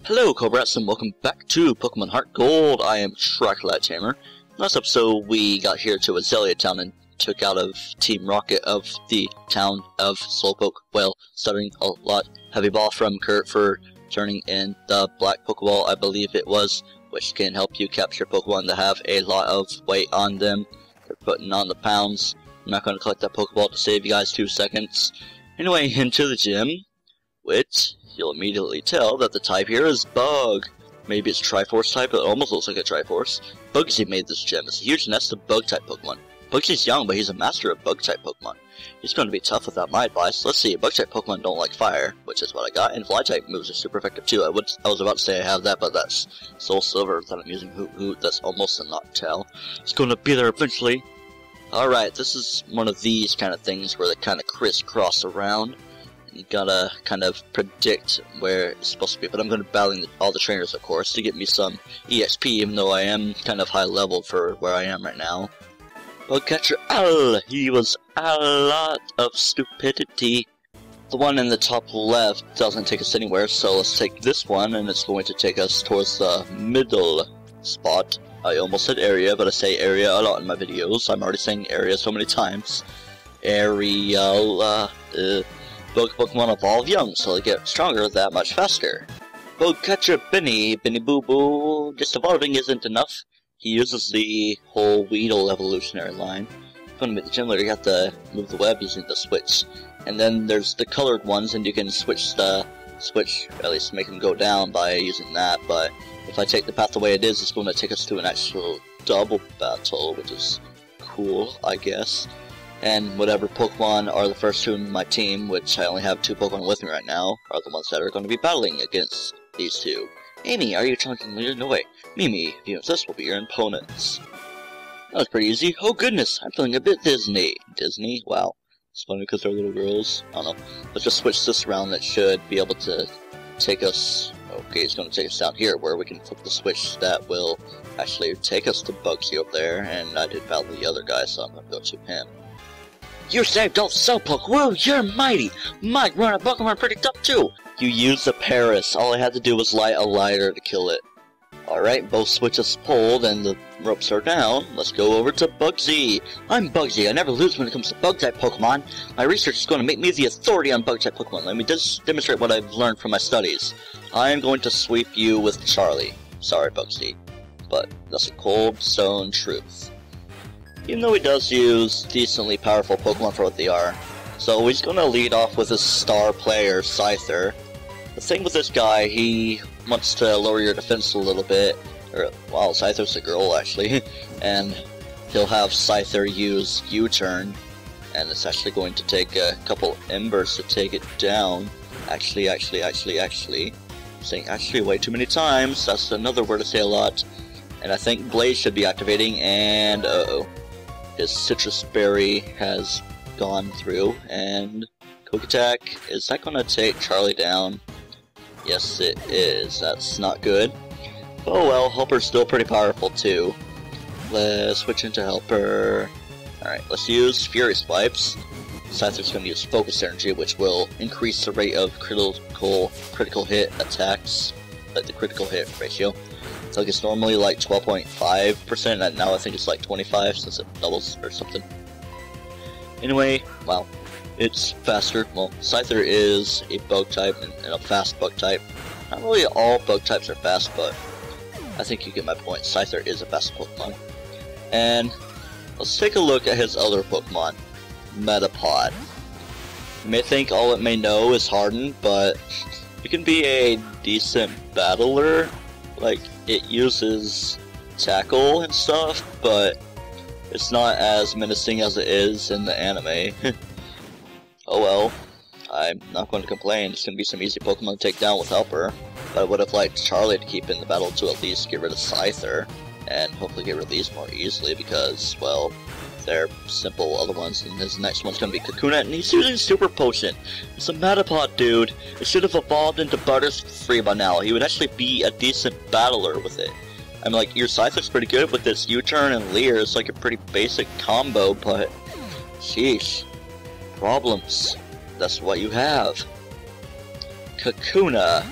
Hello Cobrats and welcome back to Pokemon Heart Gold. I am TryclydeTamer. Last episode we got here to Azalea Town and took out of Team Rocket of the town of Slowpoke. Well, stuttering a lot. Heavy ball from Kurt for turning in the black Pokeball, I believe it was, which can help you capture Pokemon that have a lot of weight on them. They're putting on the pounds. I'm not going to collect that Pokeball to save you guys 2 seconds. Anyway, into the gym, which you'll immediately tell that the type here is Bug. Maybe it's Triforce type, but it almost looks like a Triforce. Bugsy made this gym. It's a huge nest of Bug-type Pokemon. Bugsy's young, but he's a master of Bug-type Pokemon. He's going to be tough without my advice. Let's see, Bug-type Pokemon don't like fire, which is what I got, and Fly-type moves are super effective too. I was about to say I have that, but that's Soul Silver that I'm using. Hoot, that's almost a Noctowl. It's going to be there eventually. Alright, this is one of these kind of things where they kind of crisscross around. You gotta kind of predict where it's supposed to be, but I'm gonna battle all the trainers, of course, to get me some EXP, even though I am kind of high level for where I am right now. Bugcatcher Al! He was a lot of stupidity. The one in the top left doesn't take us anywhere, so let's take this one, and it's going to take us towards the middle spot. I almost said area, but I say area a lot in my videos. I'm already saying area so many times. Bug Pokemon evolve young, so they get stronger that much faster. Bugcatcher Benny Boo Boo. Just evolving isn't enough. He uses the whole Weedle evolutionary line. Going to make the gym leader, you have to move the web using the switch. And then there's the colored ones, and you can switch, at least make them go down by using that. But if I take the path the way it is, it's going to take us to an actual double battle, which is cool, I guess. And whatever Pokemon are the first two in my team, which I only have 2 Pokemon with me right now, are the ones that are going to be battling against these two. Amy, are you challenging leader? No way. Mimi, if you insist, will be your opponents. That was pretty easy. Oh goodness, I'm feeling a bit Disney. Disney? Wow. It's funny because they're little girls. I don't know. Let's just switch this around. That should be able to take us... Okay, it's going to take us down here, where we can flip the switch that will actually take us to Bugsy over there. And I did battle the other guy, so I'm going to go to him. You saved old Slowpoke! Whoa, you're mighty! Mike, run a Pokemon pretty tough too! You used the Paris. All I had to do was light a lighter to kill it. Alright, both switches pulled and the ropes are down. Let's go over to Bugsy. I'm Bugsy. I never lose when it comes to Bug-type Pokemon. My research is going to make me the authority on Bug-type Pokemon. Let me just demonstrate what I've learned from my studies. I am going to sweep you with Charlie. Sorry, Bugsy. But that's a cold stone truth. Even though he does use decently powerful Pokemon for what they are. So he's going to lead off with his star player, Scyther. The thing with this guy, he wants to lower your defense a little bit. Wow, Scyther's a girl, actually. And he'll have Scyther use U-turn. And it's actually going to take a couple embers to take it down. Actually. I'm saying actually way too many times. That's another word to say a lot. And I think Blaze should be activating, and uh-oh. His Citrus Berry has gone through, and Quick Attack, is that going to take Charlie down? Yes, it is. That's not good. Oh well, Helper's still pretty powerful too. Let's switch into Helper. Alright, let's use Fury Swipes. Scyther's going to use Focus Energy, which will increase the rate of critical hit attacks, like the critical hit ratio. Like it's normally like 12.5%, and now I think it's like 25 since it doubles or something. Anyway, wow, it's faster. Well, Scyther is a bug type and a fast bug type. Not really all bug types are fast, but I think you get my point. Scyther is a fast Pokemon. And let's take a look at his other Pokemon, Metapod. You may think all it may know is Harden, but it can be a decent battler. Like, it uses tackle and stuff, but it's not as menacing as it is in the anime. Oh well, I'm not going to complain. It's going to be some easy Pokemon to take down with Helper, but I would have liked Charlie to keep in the battle to at least get rid of Scyther, and hopefully get rid of these more easily because, well, they're simple other ones, and his next one's going to be Kakuna, and he's using Super Potion. It's a Metapod, dude. It should have evolved into Butterfree by now. He would actually be a decent battler with it. I mean, like, your Scyther's pretty good with this U-turn and Leer. It's like a pretty basic combo, but sheesh. Problems. That's what you have. Kakuna.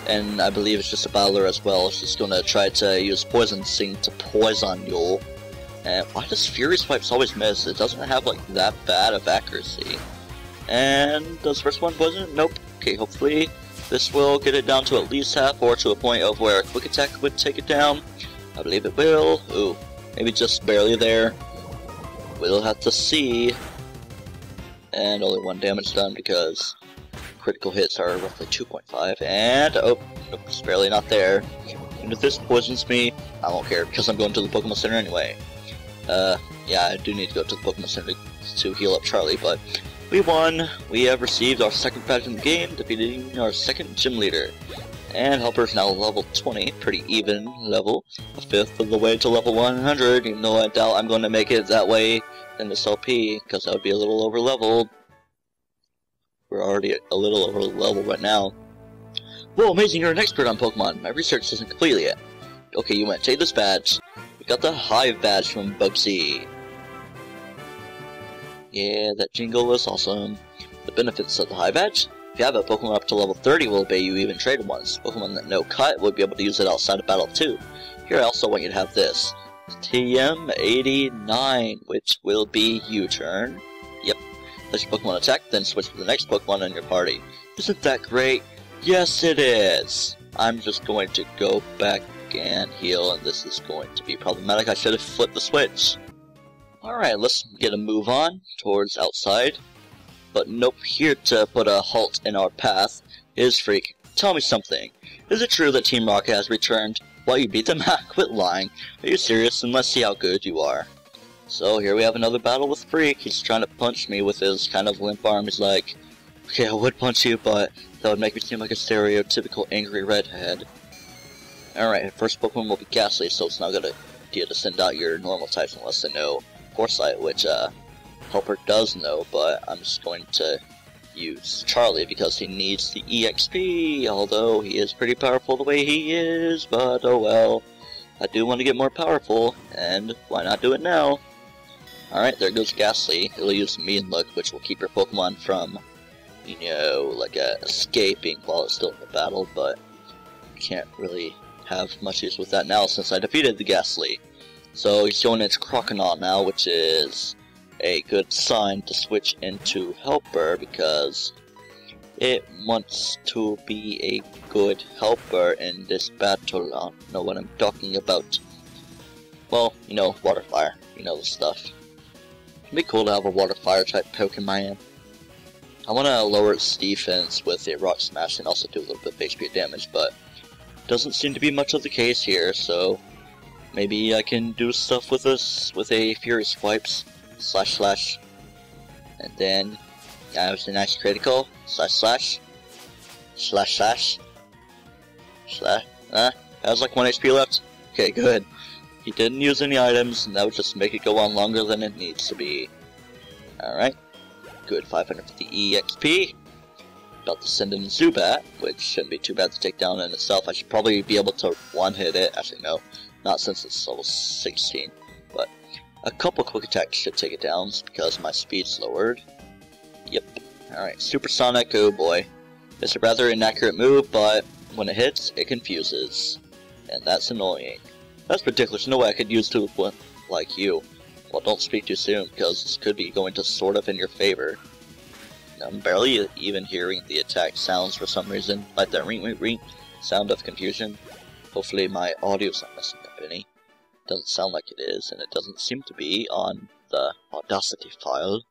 and I believe it's just a battler as well. It's just gonna try to use Poison Sting to poison you. And why does Fury Swipes always miss? It doesn't have like that bad of accuracy. And does first one poison? Nope. Okay, hopefully this will get it down to at least half, or to a point of where a quick attack would take it down. I believe it will. Ooh, maybe just barely there. We'll have to see. And only 1 damage done because critical hits are roughly 2.5. And oh, nope, it's barely not there. And if this poisons me, I won't care because I'm going to the Pokemon Center anyway. Yeah, I do need to go to the Pokemon Center to heal up Charlie, but we won. We have received our 2nd badge in the game, defeating our 2nd gym leader. And Helper's now level 20, pretty even level. A 5th of the way to level 100, even though I doubt I'm going to make it that way in this LP, because that would be a little over leveled. We're already a little over leveled right now. Whoa, amazing, you're an expert on Pokemon. My research isn't complete yet. Okay, you went. Take this badge. We got the Hive badge from Bugsy. Yeah, that jingle is awesome. The benefits of the Hive badge: if you have a Pokemon up to level 30, will obey you even traded ones. Pokemon that know Cut would be able to use it outside of battle too. Here I also want you to have this. TM89, which will be U-turn. Yep. Let your Pokemon attack, then switch to the next Pokemon in your party. Isn't that great? Yes, it is! I'm just going to go back and heal, and this is going to be problematic. I should have flipped the switch. Alright, let's get a move on towards outside. But nope, here to put a halt in our path is Freak. Tell me something. Is it true that Team Rocket has returned? Well, you beat them? Quit lying. Are you serious? And let's see how good you are. So here we have another battle with Freak. He's trying to punch me with his kind of limp arm. He's like, okay, I would punch you, but that would make me seem like a stereotypical angry redhead. Alright, first Pokemon will be Ghastly, so it's not a good idea to send out your normal types unless they know Foresight, which Helper does know, but I'm just going to use Charlie because he needs the EXP, although he is pretty powerful the way he is, but oh well. I do want to get more powerful, and why not do it now? Alright, there goes Ghastly. He'll use Mean Look, which will keep your Pokemon from, you know, like escaping while it's still in the battle, but can't really have much use with that now since I defeated the Ghastly. So he's going into Croconaw now, which is a good sign to switch into Helper because it wants to be a good helper in this battle. I don't know what I'm talking about. Well, you know, Water Fire. You know the stuff. It'd be cool to have a Water Fire type Pokemon. I want to lower its defense with a Rock Smash and also do a little bit of HP damage, but doesn't seem to be much of the case here, so maybe I can do stuff with this with a Fury Swipes // and then that was a nice critical // that was like 1 HP left. Okay, good. He didn't use any items, and that would just make it go on longer than it needs to be. Alright, good. 550 EXP. About to send in Zubat, which shouldn't be too bad to take down in itself. I should probably be able to one-hit it. Actually, no, not since it's level 16. But a couple quick attacks should take it down because my speed's lowered. Yep. Alright, Supersonic, oh boy. It's a rather inaccurate move, but when it hits, it confuses. And that's annoying. That's ridiculous. No way I could use two like you. Well, don't speak too soon, because this could be going to sort of in your favor. I'm barely even hearing the attack sounds for some reason, like that ring ring ring sound of confusion. Hopefully my audio's not messing up any. Doesn't sound like it is, and it doesn't seem to be on the Audacity file.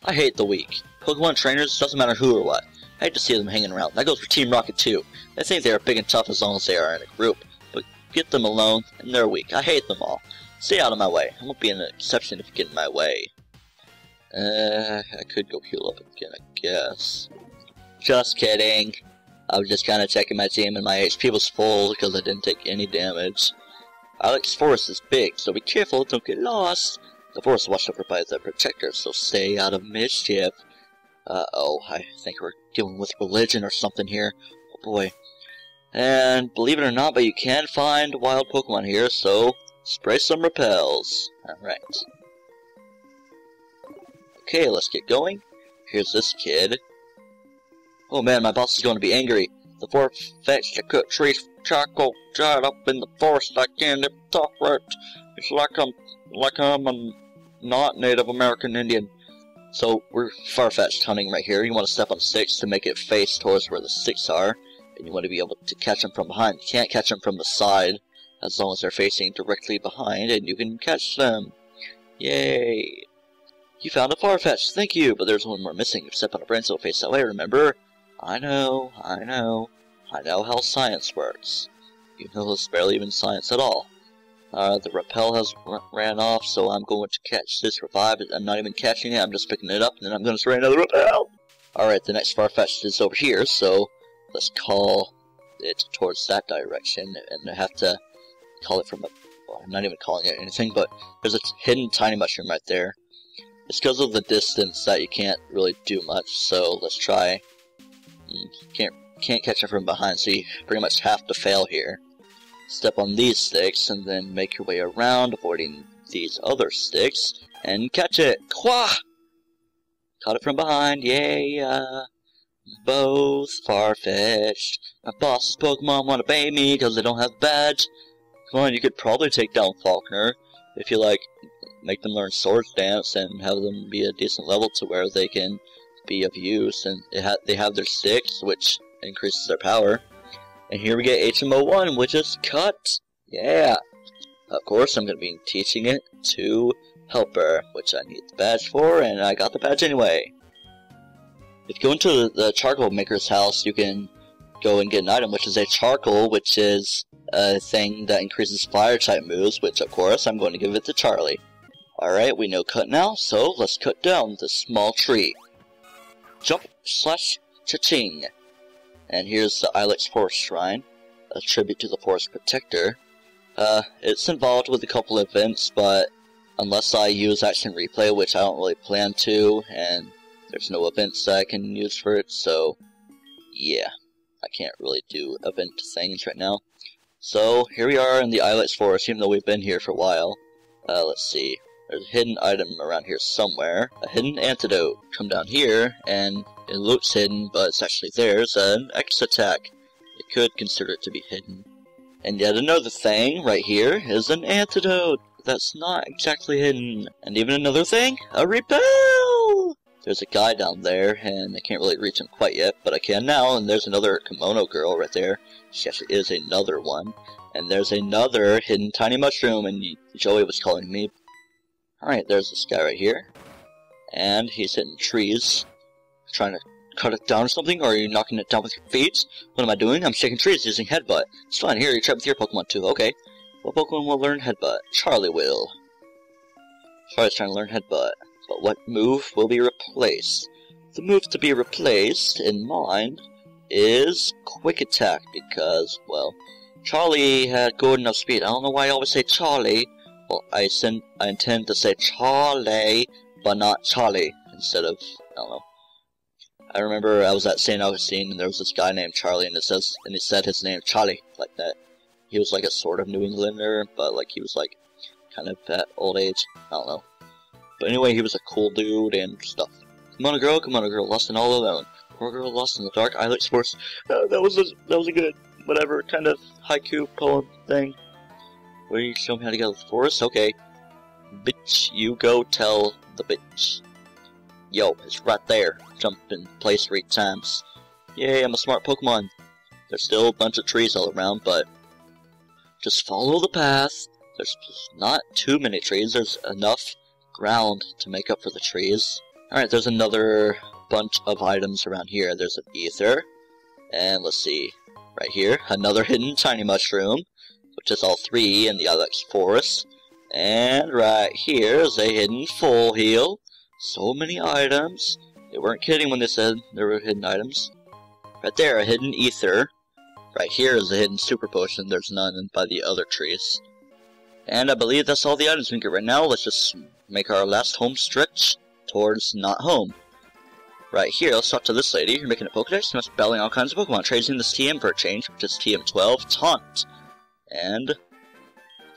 I hate the weak. Pokemon trainers, doesn't matter who or what. I hate to see them hanging around. That goes for Team Rocket too. They think they are big and tough as long as they are in a group, but get them alone, and they're weak. I hate them all. Stay out of my way. I won't be an exception if you get in my way. I could go heal up again, I guess. Just kidding. I was just kind of checking my team, and my HP was full because I didn't take any damage. Ilex Forest is big, so be careful, don't get lost. The forest is watched over by the Protector, so stay out of mischief. Uh-oh, I think we're dealing with religion or something here. Oh boy. And believe it or not, but you can find wild Pokemon here, so spray some repels. Alright. Okay, let's get going. Here's this kid. Oh man, my boss is going to be angry. The far-fetched to cut trees charcoal dried up in the forest. I can't even talk right. It's like I'm a not Native American Indian. So we're far-fetched hunting right here. You want to step on sticks to make it face towards where the sticks are, and you want to be able to catch them from behind. You can't catch them from the side, as long as they're facing directly behind, and you can catch them. Yay! You found a far-fetched, thank you, but there's one more missing. You step on a branch, it'll face that way, remember? I know how science works. You know it's barely even science at all. The rappel has ran off, so I'm going to catch this revive. I'm not even catching it, I'm just picking it up, and then I'm going to spray another rappel! Alright, the next far-fetched is over here, so let's call it towards that direction, and I have to call it from a... Well, I'm not even calling it anything, but there's a hidden tiny mushroom right there. It's because of the distance that you can't really do much, so let's try. You can't catch it from behind, so you pretty much have to fail here. Step on these sticks, and then make your way around, avoiding these other sticks, and catch it! Quah! Caught it from behind, yay! Both far-fetched. My boss's Pokemon want to obey me because they don't have a badge. Come on, you could probably take down Faulkner if you like. Make them learn Swords Dance and have them be a decent level to where they can be of use, and they have their sticks, which increases their power. And here we get HMO1, which is cut. Yeah. Of course, I'm going to be teaching it to Helper, which I need the badge for, and I got the badge anyway. If you go into the charcoal maker's house, you can go and get an item, which is a charcoal, which is a thing that increases fire type moves, which of course I'm going to give it to Charlie. Alright, we know cut now, so let's cut down this small tree. Jump slash cha-ching. And here's the Ilex Forest Shrine, a tribute to the Forest Protector. It's involved with a couple events, but unless I use Action Replay, which I don't really plan to, and there's no events that I can use for it, so yeah, I can't really do event things right now. So here we are in the Ilex Forest, even though we've been here for a while. Let's see. There's a hidden item around here somewhere. A hidden antidote. Come down here, and it looks hidden, but it's actually there's an X attack. You could consider it to be hidden. And yet another thing, right here, is an antidote. That's not exactly hidden. And even another thing, a repel! There's a guy down there, and I can't really reach him quite yet, but I can now, and there's another kimono girl right there. She actually is another one. And there's another hidden tiny mushroom, and Joey was calling me. Alright, there's this guy right here. And he's hitting trees. Trying to cut it down or something? Or are you knocking it down with your feet? What am I doing? I'm shaking trees using Headbutt. It's fine, here, you try with your Pokemon too. Okay. What Pokemon will learn Headbutt? Charlie will. Charlie's trying to learn Headbutt. But what move will be replaced? The move to be replaced, in mind, is Quick Attack. Because, well, Charlie had good enough speed. I don't know why I always say Charlie. Well, I intend to say Charlie, but not Charlie, instead of, I don't know. I remember I was at St. Augustine, and there was this guy named Charlie, and he said his name Charlie, like that. He was like a sort of New Englander, but like he was like, kind of at old age, I don't know. But anyway, he was a cool dude and stuff. Come on, girl, lost and all alone. Poor girl lost in the dark Ilex Forest. That was a good, whatever, kind of haiku poem thing. Will you show me how to get out of the forest? Okay. Bitch, you go tell the bitch. Yo, it's right there. Jump in place 3 times. Yay, I'm a smart Pokemon. There's still a bunch of trees all around, but just follow the path. There's not too many trees. There's enough ground to make up for the trees. Alright, there's another bunch of items around here. There's an ether. And let's see. Right here, another hidden tiny mushroom, which is all 3 in the Ilex Forest. And right here is a hidden full heal. So many items. They weren't kidding when they said there were hidden items. Right there, a hidden ether. Right here is a hidden super potion. There's none by the other trees. And I believe that's all the items we can get right now. Let's just make our last home stretch towards not home. Right here, let's talk to this lady. You're making a Pokedex. You must be battling all kinds of Pokemon. Trading this TM for a change, which is TM12 Taunt. And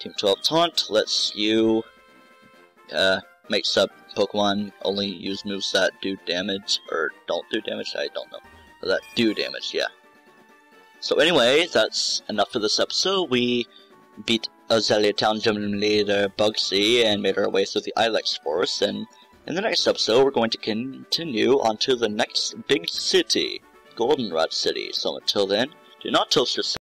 TM12 Taunt lets you make sub Pokemon only use moves that do damage, or don't do damage, I don't know. That do damage, yeah. So anyway, that's enough for this episode. We beat Azalea Town Gym Leader Bugsy and made our way through the Ilex Forest, and in the next episode we're going to continue on to the next big city, Goldenrod City. So until then, do not toast yourself.